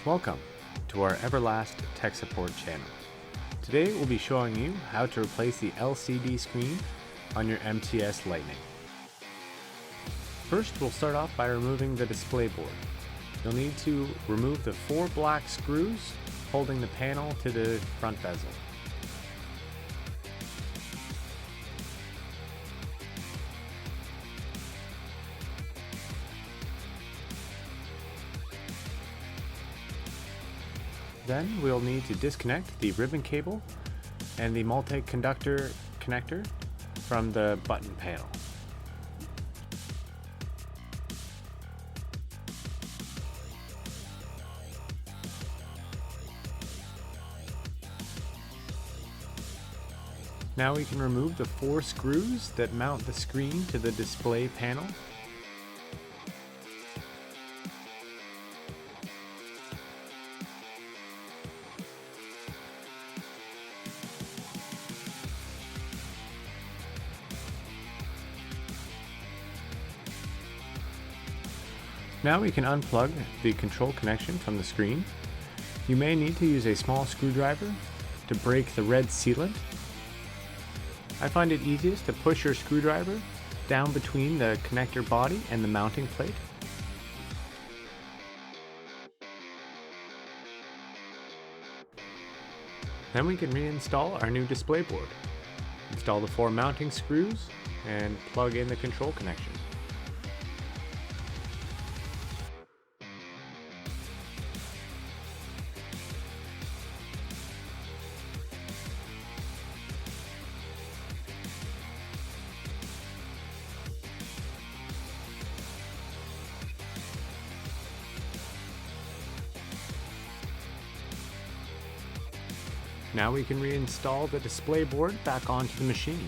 Welcome to our Everlast tech support channel. Today we'll be showing you how to replace the LCD screen on your MTS Lightning. First, we'll start off by removing the display board. You'll need to remove the 4 black screws holding the panel to the front bezel. Then we'll need to disconnect the ribbon cable and the multi-conductor connector from the button panel. Now we can remove the 4 screws that mount the screen to the display panel. Now we can unplug the control connection from the screen. You may need to use a small screwdriver to break the red sealant. I find it easiest to push your screwdriver down between the connector body and the mounting plate. Then we can reinstall our new display board. Install the 4 mounting screws and plug in the control connection. Now we can reinstall the display board back onto the machine.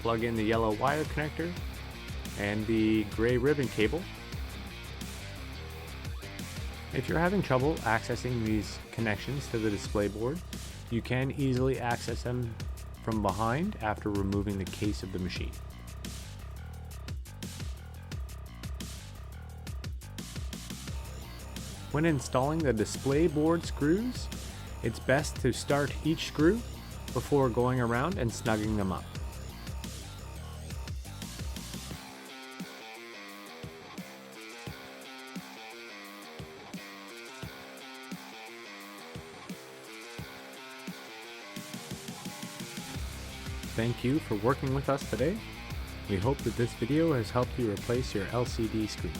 Plug in the yellow wire connector and the gray ribbon cable. If you're having trouble accessing these connections to the display board, you can easily access them from behind after removing the case of the machine. When installing the display board screws, it's best to start each screw before going around and snugging them up. Thank you for working with us today. We hope that this video has helped you replace your LCD screen.